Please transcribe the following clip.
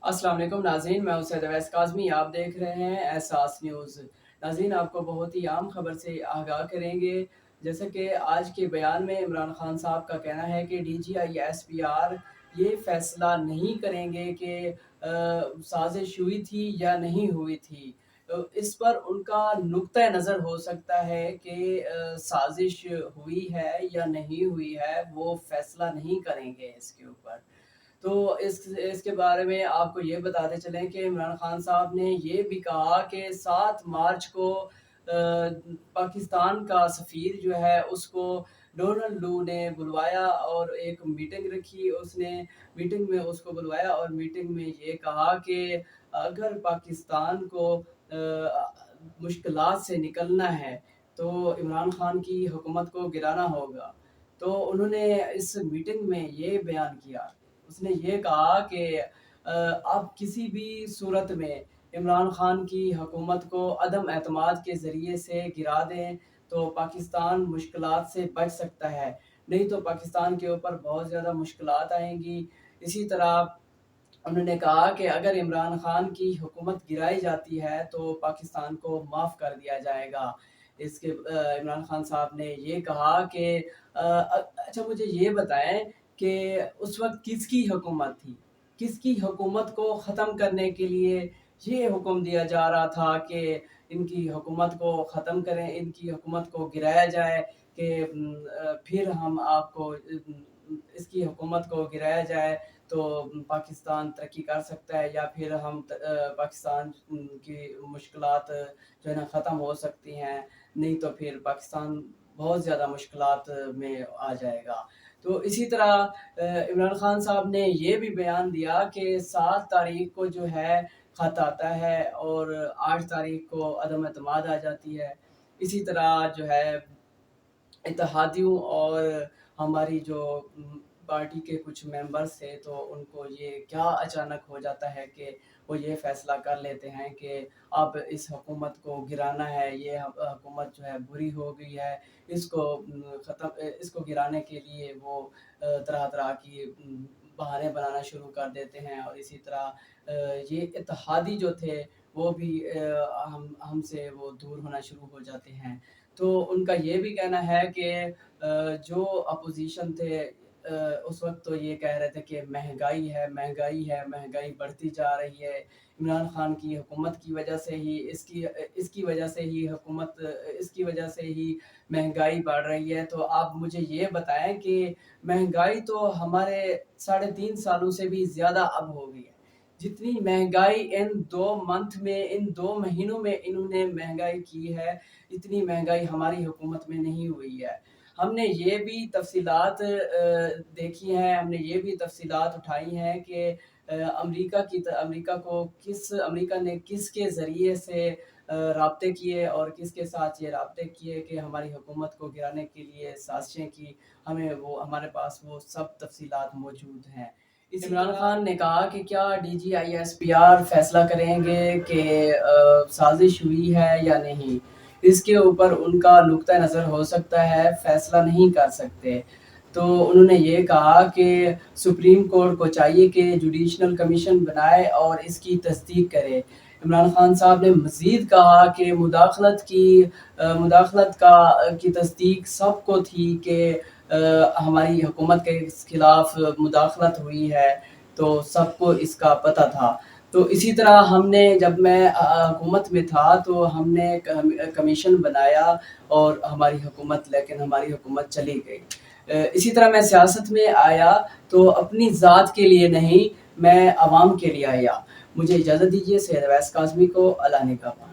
अस्सलाम वालेकुम नाज़रीन, मैं सैयद अवैस काज़मी, आप देख रहे हैं एहसास न्यूज़। नाज़रीन, आपको बहुत ही अहम खबर से आगाह करेंगे। जैसे कि आज के बयान में इमरान खान साहब का कहना है कि डीजीआई एसपीआर ये फ़ैसला नहीं करेंगे कि साज़िश हुई थी या नहीं हुई थी। इस पर उनका नुक्ता नज़र हो सकता है कि साज़िश हुई है या नहीं हुई है, वो फ़ैसला नहीं करेंगे इसके ऊपर। तो इसके बारे में आपको ये बताते चलें कि इमरान खान साहब ने ये भी कहा कि 7 मार्च को पाकिस्तान का सफ़ीर जो है उसको डोनाल्ड लू ने बुलवाया और एक मीटिंग रखी। उसने मीटिंग में उसको बुलवाया और मीटिंग में ये कहा कि अगर पाकिस्तान को मुश्किलात से निकलना है तो इमरान खान की हुकूमत को गिराना होगा। तो उन्होंने इस मीटिंग में ये बयान किया। उसने ये कहा कि आप किसी भी सूरत में इमरान खान की हुकूमत को अदम एतमाद के ज़रिए से गिरा दें तो पाकिस्तान मुश्किलात से बच सकता है, नहीं तो पाकिस्तान के ऊपर बहुत ज़्यादा मुश्किलात आएँगी। इसी तरह उन्होंने कहा कि अगर इमरान खान की हुकूमत गिराई जाती है तो पाकिस्तान को माफ़ कर दिया जाएगा। इसके इमरान खान साहब ने ये कहा कि अच्छा मुझे ये बताएँ कि उस वक़्त किसकी हुकूमत थी? किसकी हुकूमत को ख़त्म करने के लिए ये हुक्म दिया जा रहा था कि इनकी हुकूमत को ख़त्म करें, इनकी हुकूमत को गिराया जाए कि फिर हम आपको इसकी हुकूमत को गिराया जाए तो पाकिस्तान तरक्की कर सकता है या फिर हम पाकिस्तान की मुश्किलात जो है ना ख़त्म हो सकती हैं, नहीं तो फिर पाकिस्तान बहुत ज़्यादा मुश्किलात में आ जाएगा। तो इसी तरह इमरान खान साहब ने ये भी बयान दिया कि 7 तारीख को जो है ख़त आता है और 8 तारीख को अदम-ए-एतमाद आ जाती है। इसी तरह जो है इत्तेहादियों और हमारी जो पार्टी के कुछ मेंबर्स थे तो उनको ये क्या अचानक हो जाता है कि वो ये फ़ैसला कर लेते हैं कि अब इस हुकूमत को गिराना है, ये हुकूमत जो है बुरी हो गई है, इसको इसको गिराने के लिए वो तरह-तरह की बहाने बनाना शुरू कर देते हैं और इसी तरह ये इत्तेहादी जो थे वो भी हमसे वो दूर होना शुरू हो जाते हैं। तो उनका ये भी कहना है कि जो अपोज़िशन थे उस वक़्त तो ये कह रहे थे कि महँगाई है, महँगाई है, महँगाई बढ़ती जा रही है। इमरान खान की हुकूमत की वजह से ही इसकी वजह से ही इसकी वजह से ही महँगाई बढ़ रही है। तो आप मुझे ये बताएँ कि महँगाई तो हमारे साढ़े 3 सालों से भी ज़्यादा अब हो गई है। जितनी महँगाई इन 2 मंथ में, इन 2 महीनों में इन्होंने महँगाई की है, इतनी महँगाई हमारी हुकूमत में नहीं हुई है। हमने ये भी तफ़सीलात देखी हैं, हमने ये भी तफ़सीलात उठाई हैं कि अमेरिका ने किसके ज़रिए से राब्ते किए और किसके साथ ये राब्ते किए कि हमारी हुकूमत को गिराने के लिए साज़िशें की, हमारे पास वो सब तफ़सीलात मौजूद हैं। इमरान खान ने कहा कि क्या डीजीआईएसपीआर फैसला करेंगे कि साजिश हुई है या नहीं। इसके ऊपर उनका नुक्ता नज़र हो सकता है, फैसला नहीं कर सकते। तो उन्होंने ये कहा कि सुप्रीम कोर्ट को चाहिए कि जुडिशल कमीशन बनाए और इसकी तस्दीक करे। इमरान खान साहब ने मज़ीद कहा कि मुदाखलत की तस्दीक सबको थी कि हमारी हुकूमत के खिलाफ मुदाखलत हुई है, तो सबको इसका पता था। तो इसी तरह जब मैं हुकूमत में था तो हमने कमीशन बनाया और लेकिन हमारी हुकूमत चली गई। इसी तरह मैं सियासत में आया तो अपनी ज़ात के लिए नहीं, मैं अवाम के लिए आया। मुझे इजाज़त दीजिए। सैयद अवैस काज़मी को अल्लाह निगहबान।